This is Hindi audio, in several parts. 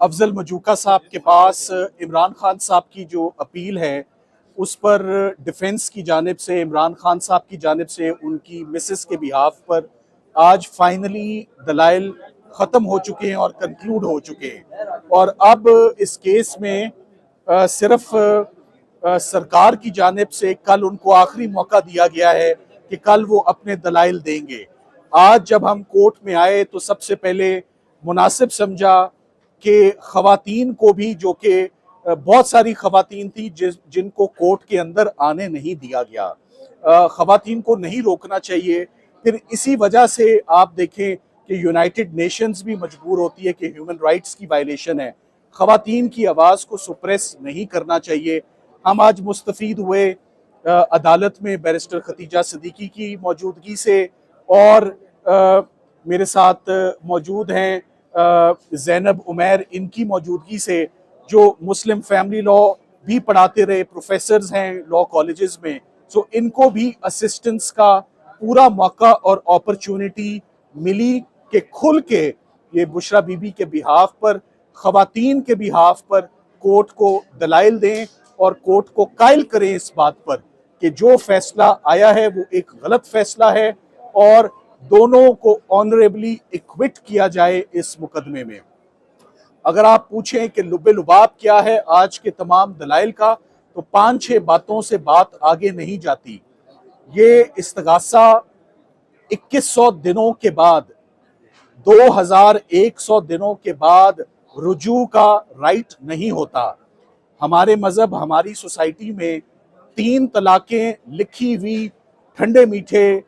अफजल मजूका साहब के पास इमरान खान साहब की जो अपील है उस पर डिफेंस की जानिब से, इमरान खान साहब की जानिब से, उनकी मिसेस के बिहाफ पर आज फाइनली दलाइल ख़त्म हो चुके हैं और कंक्लूड हो चुके हैं। और अब इस केस में सिर्फ सरकार की जानिब से कल उनको आखिरी मौका दिया गया है कि कल वो अपने दलाइल देंगे। आज जब हम कोर्ट में आए तो सबसे पहले मुनासिब समझा कि ख़वातीन को भी, जो कि बहुत सारी ख़वातीन थी जिनको कोर्ट के अंदर आने नहीं दिया गया, ख़वातीन को नहीं रोकना चाहिए। फिर इसी वजह से आप देखें कि यूनाइटेड नेशंस भी मजबूर होती है कि ह्यूमन राइट्स की वायलेशन है, ख़वातीन की आवाज़ को सुप्रेस नहीं करना चाहिए। हम आज मुस्तफ़ीद हुए अदालत में बैरिस्टर खतीजा सिद्दीकी की मौजूदगी से, और मेरे साथ मौजूद हैं ज़ैनब उमैर, इनकी मौजूदगी से, जो मुस्लिम फैमिली लॉ भी पढ़ाते रहे, प्रोफेसर्स हैं लॉ कॉलेजेस में। सो इनको भी असिस्टेंस का पूरा मौका और अपॉर्चुनिटी मिली कि खुल के ये बुशरा बीबी के बिहाफ पर, ख़वातीन के बिहाफ पर कोर्ट को दलाइल दें और कोर्ट को कायल करें इस बात पर कि जो फैसला आया है वो एक गलत फैसला है और दोनों को ऑनरेबली इक्विट किया जाए इस मुकदमे में। अगर आप पूछें कि लुबे लुबाब क्या है आज के तमाम दलाइल का, तो 5-6 बातों से बात आगे नहीं जाती। ये इस्तगासा 2100 दिनों के बाद, 2100 दिनों के बाद रुजू का राइट नहीं होता। हमारे मजहब, हमारी सोसाइटी में 3 तलाकें लिखी हुई ठंडे मीठे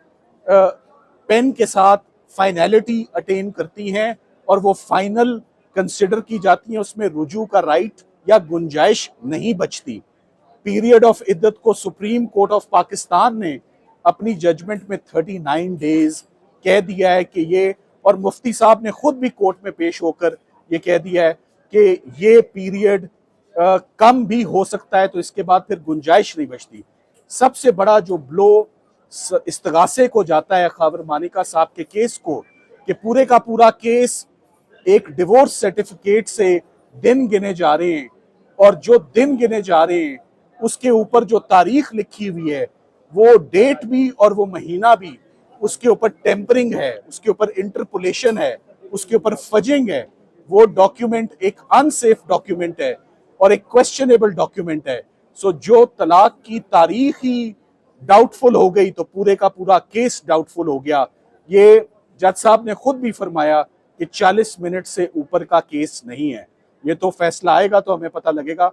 पेन के साथ फाइनलिटी अटेन करती हैं और वो फाइनल कंसिडर की जाती हैं, उसमें रुजू का राइट या गुंजाइश नहीं बचती। पीरियड ऑफ इद्दत को सुप्रीम कोर्ट ऑफ पाकिस्तान ने अपनी जजमेंट में 39 डेज कह दिया है कि ये, और मुफ्ती साहब ने खुद भी कोर्ट में पेश होकर ये कह दिया है कि ये पीरियड कम भी हो सकता है, तो इसके बाद फिर गुंजाइश नहीं बचती। सबसे बड़ा जो ब्लो इस्तगासे को जाता है खावर मानिका साहब के केस को, कि पूरे का पूरा केस एक डिवोर्स सर्टिफिकेट से दिन गिने जा रहे हैं, और जो दिन गिने जा रहे हैं उसके ऊपर जो तारीख लिखी हुई है, वो डेट भी और वो महीना भी, उसके ऊपर टेम्परिंग है, उसके ऊपर इंटरपोलेशन है, उसके ऊपर फजिंग है। वो डॉक्यूमेंट एक अनसेफ डॉक्यूमेंट है और एक क्वेश्चनेबल डॉक्यूमेंट है। सो जो तलाक की तारीख ही डाउटफुल हो गई तो पूरे का पूरा केस डाउटफुल हो गया। ये जज साहब ने खुद भी फरमाया कि 40 मिनट से ऊपर का केस नहीं है। ये तो फैसला आएगा तो हमें पता लगेगा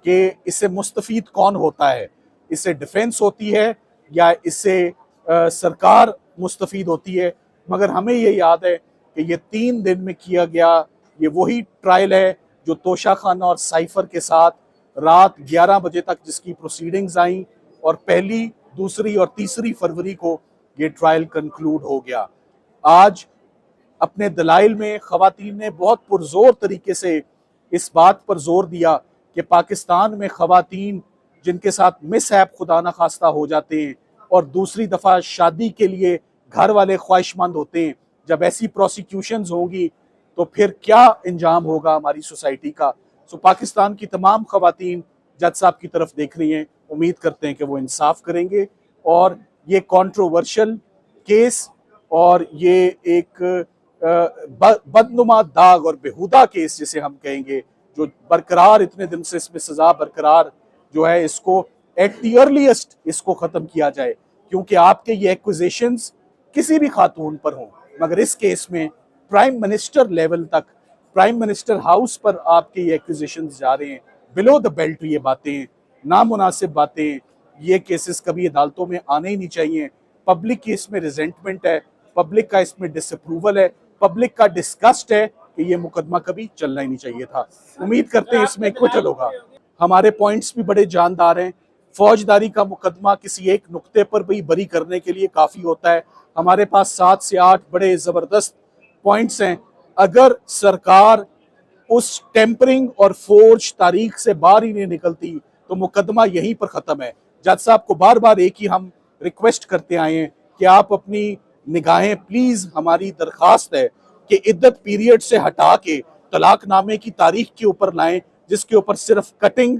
कि इससे मुस्तफीद कौन होता है, इससे डिफेंस होती है या इससे सरकार मुस्तफीद होती है। मगर हमें ये याद है कि ये 3 दिन में किया गया ये वही ट्रायल है जो तोशा खाना और साइफर के साथ रात 11 बजे तक जिसकी प्रोसीडिंग्स आई, और 1, 2 और 3 फरवरी को ये ट्रायल कंक्लूड हो गया। आज अपने दलाइल में ख़वातीन ने बहुत पुरजोर तरीके से इस बात पर जोर दिया कि पाकिस्तान में ख़वातीन जिनके साथ मिसहैप खुदा न खास्ता हो जाते हैं और दूसरी दफ़ा शादी के लिए घर वाले ख्वाहिशमंद होते हैं, जब ऐसी प्रोसिक्यूशंस होंगी तो फिर क्या इंजाम होगा हमारी सोसाइटी का। सो पाकिस्तान की तमाम ख़वातीन जज साहब की तरफ देख रही हैं, उम्मीद करते हैं कि वो इंसाफ करेंगे और ये कंट्रोवर्शियल केस और ये एक बदनुमा दाग और बेहुदा केस जिसे हम कहेंगे, जो बरकरार इतने दिन से इसमें सजा बरकरार जो है, इसको एट द अर्लीस्ट इसको ख़त्म किया जाए। क्योंकि आपके ये एक्विजिशंस किसी भी खातून पर हों, मगर इस केस में प्राइम मिनिस्टर लेवल तक, प्राइम मिनिस्टर हाउस पर आपके ये एक्विजिशंस जा रहे हैं, बिलो द बेल्ट ये बातें, नामुनासिब बातें, ये केसेस कभी अदालतों में आने ही नहीं चाहिए। पब्लिक की इसमें रिजेंटमेंट है, पब्लिक का इसमें डिसअप्रूवल है, पब्लिक का डिस्गस्ट है कि ये मुकदमा कभी चलना ही नहीं चाहिए था। उम्मीद करते हैं इसमें एक्विटल होगा। हमारे पॉइंट्स भी बड़े जानदार हैं। फौजदारी का मुकदमा किसी एक नुक्ते पर भी बरी करने के लिए काफ़ी होता है। हमारे पास 7 से 8 बड़े ज़बरदस्त पॉइंट्स हैं। अगर सरकार उस टेम्परिंग और फोर्ज तारीख से बाहर ही नहीं निकलती तो मुकदमा यहीं पर ख़त्म है। जज साहब को बार बार एक ही हम रिक्वेस्ट करते आए हैं कि आप अपनी निगाहें प्लीज़, हमारी दरख्वास्त है कि इद्दत पीरियड से हटा के तलाकनामे की तारीख के ऊपर लाएं, जिसके ऊपर सिर्फ कटिंग,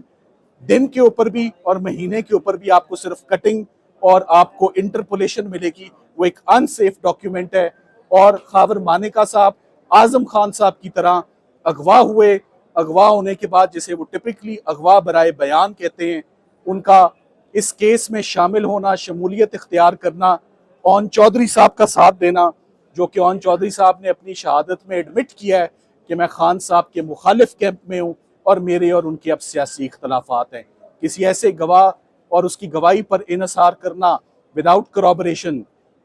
दिन के ऊपर भी और महीने के ऊपर भी आपको सिर्फ कटिंग और आपको इंटरपोलेशन मिलेगी। वो एक अनसेफ डॉक्यूमेंट है। और खावर मानेका साहब आजम खान साहब की तरह अगवा हुए, अगवा होने के बाद जिसे वो टिपिकली अगवा बराए बयान कहते हैं, उनका इस केस में शामिल होना, शमूलियत इख्तियार करना, ओन चौधरी साहब का साथ देना, जो कि ओन चौधरी साहब ने अपनी शहादत में एडमिट किया है कि मैं खान साहब के मुखालिफ कैंप में हूँ और मेरे और उनके अब सियासी इख्तलाफात हैं। किसी ऐसे गवाह और उसकी गवाही पर इनसार करना विदाउट करॉबरेशन,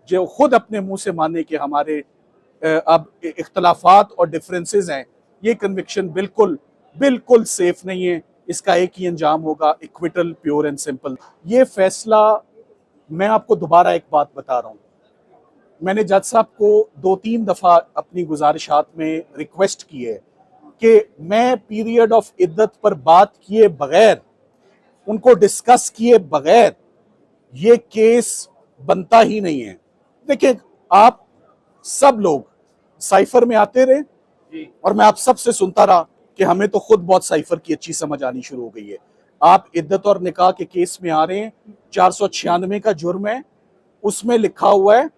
जो खुद अपने मुंह से माने कि हमारे अब इख्तलाफात और डिफरेंसेस हैं, ये कन्विक्शन बिल्कुल बिल्कुल सेफ नहीं है। इसका एक ही अंजाम होगा, इक्विटल, प्योर एंड सिंपल। ये फैसला, मैं आपको दोबारा एक बात बता रहा हूँ, मैंने जज साहब को 2-3 दफ़ा अपनी गुजारिशात में रिक्वेस्ट की है कि मैं पीरियड ऑफ इद्दत पर बात किए बगैर, उनको डिस्कस किए बगैर ये केस बनता ही नहीं है। देखिए, आप सब लोग साइफर में आते रहे और मैं आप सब से सुनता रहा कि हमें तो खुद बहुत साइफर की अच्छी समझ आनी शुरू हो गई है। आप इद्दत और निकाह के केस में आ रहे हैं, 496 का जुर्म है, उसमें लिखा हुआ है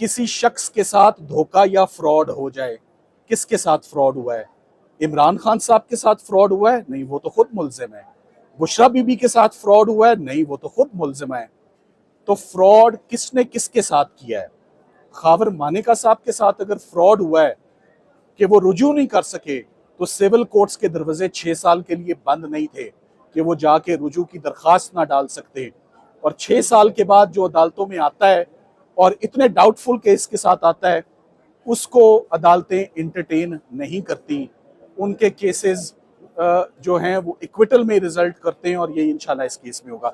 किसी शख्स के साथ धोखा या फ्रॉड हो जाए। किसके साथ फ्रॉड हुआ है? इमरान खान साहब के साथ फ्रॉड हुआ है? नहीं, वो तो खुद मुल्जिम है। बुशरा बीबी के साथ फ्रॉड हुआ है? नहीं, वो तो खुद मुल्जिम है। तो फ्रॉड किसने किसके साथ किया है? खावर मानेका साहब के साथ अगर फ्रॉड हुआ है कि वो रुजू नहीं कर सके, तो सिविल कोर्ट्स के दरवाजे 6 साल के लिए बंद नहीं थे कि वो जाके रुजू की दरखास्त ना डाल सकते। और 6 साल के बाद जो अदालतों में आता है और इतने डाउटफुल केस के साथ आता है, उसको अदालतें इंटरटेन नहीं करती। उनके केसेस जो हैं वो इक्विटल में रिजल्ट करते हैं और ये इंशाल्लाह इस केस में होगा।